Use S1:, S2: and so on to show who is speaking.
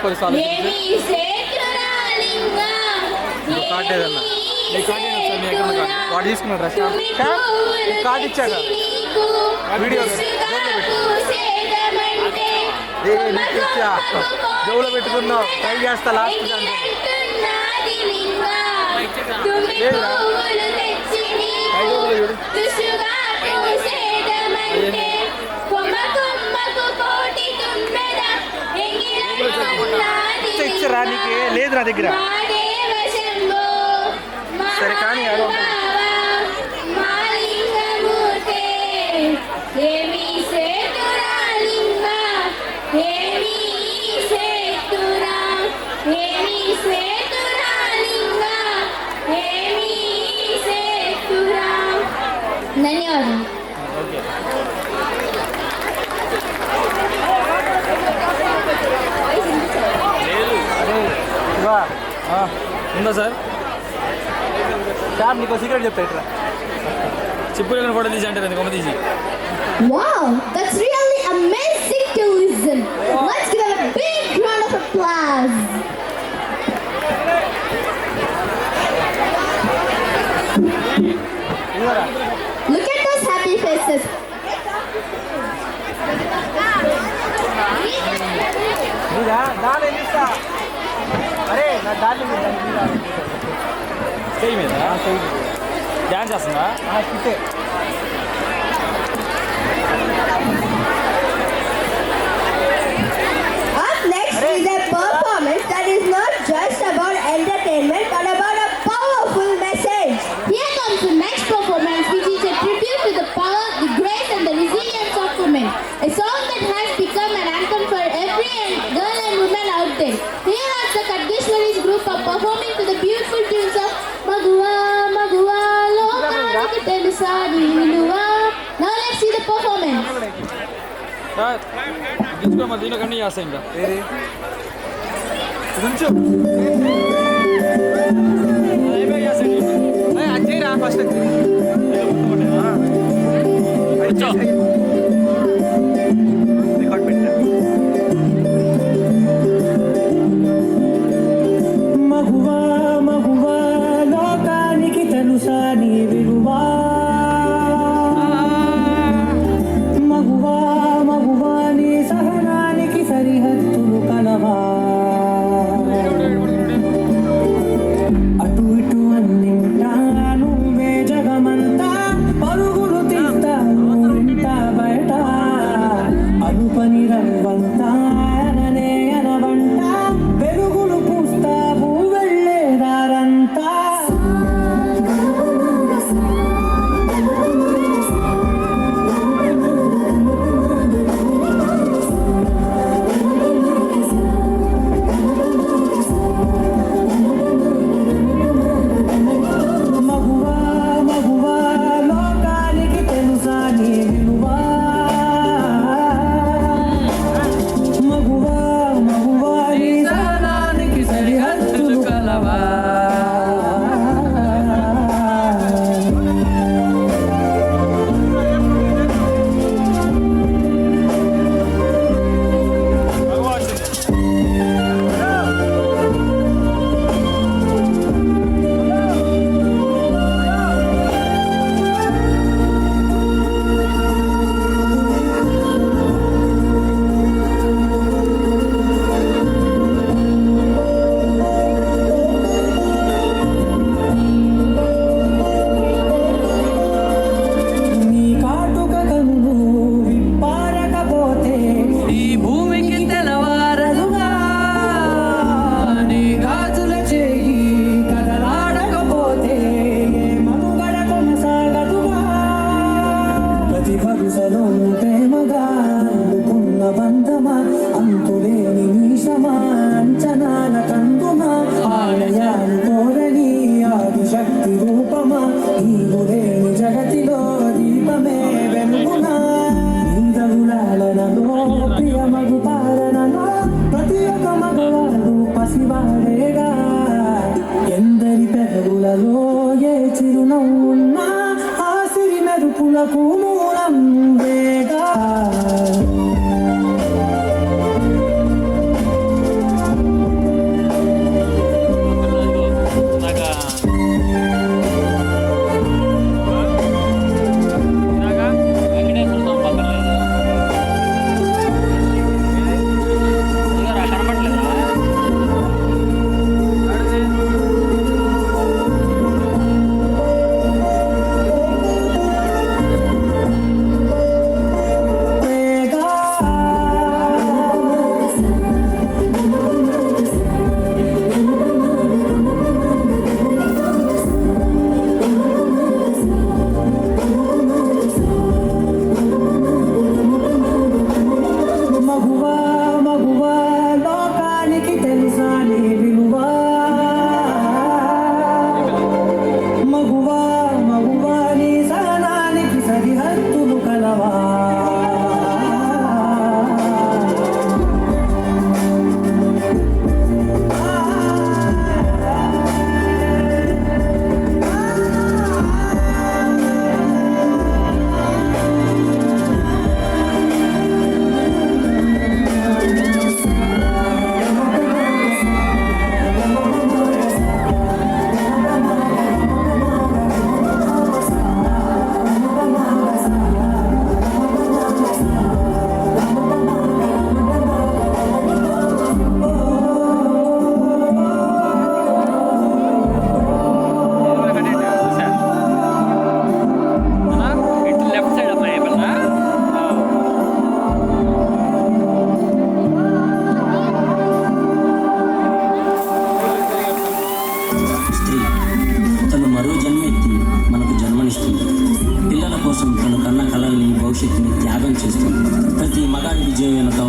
S1: చెప్పదు sir card ఏదన్నా నీ కార్డు ఏదన్నా సార్ మీ అకౌంట్ కార్డు వాడు తీసుకున్నాడు రా కార్డు ఇచ్చాక వీడియో జోబులో పెట్టుకున్నావు ట్రై చేస్తా లాస్ట్ ఇచ్చరా నీకు లేదు నా దగ్గర సరే కానీ
S2: ధన్యవాదాలు.
S1: ఉందా సార్ సార్ నీకు సీక్రెట్ చెప్తా ఇట్లా చిప్పులను ఫోటో తీసి అంటే కొమ్మ తీసి
S2: Wow, that's really amazing to listen. Let's give it a big round of applause. Look at those happy faces.
S1: అరే నా దాని స్టేజ్ మీద డ్యాన్స్ చేస్తుందా కిట్టే
S2: Up next is a performance that is not just about entertainment but about a powerful message. Here comes the next performance, which is a tribute to the power, the grace and the resilience of women. A song that has become an anthem for every girl and woman out there. Here are the Kadgeshwari's group are performing to the beautiful tunes of Maguwa, Maguwa, Lokaniki Telusa నీ విలువ. Now let's see the performance.
S1: దించుకో దీనిలో కన్నీ చేస్తా ఇంకా దించు అజ్జయ్ రా first record పెట్టా
S3: మగువా మగువా లోకానికి తెలుసా నీ విలువా మగువా మగువా నీ సహనానికి సరిహద్దులు కలవా అటు ఇటు అన్నింటా నువ్వే జగమంతా పరుగులు తీస్తావు ఇంట బయట అనుపని రంగంతా అననే అనవంట వెలుగులు పూస్తావు వెళ్ళేదారంతా మగువా మగువా లోకానికి తెలుసా నీ విలువా మగువా మగువా నీ సహనానికి సరిహద్దులు కలవా నీ కాటుక కన్నులు విప్పారకపోతే ఈ భూమికి తెలవారదుగా నీ గాజుల చేయి కదలాడకపోతే ఏ మనుగడ కొనసాగదుగా ప్రతి వరుసలో ప్రేమగా అందుకున్న బంధమా అంతులేని నీశమా అంచనాల కందుమా ఆలయాలు కోరని ఆదిశక్తి రూపమా నీవు లేని జగతిలో దీపమే వెలుగునా నీరవులాలనలో ప్రియ మగు పాలనలో ప్రతి ఒక్క మగవాడు పసివాడేగా ఎందరి పెదవులలో ఏ చిరునవ్వున్నా ఆ సిరి మెరుపులకు మూలం నువ్వేగా
S4: శక్తిని త్యాగం చేస్తుంది. ప్రతి మగాడి విజయం వెనుక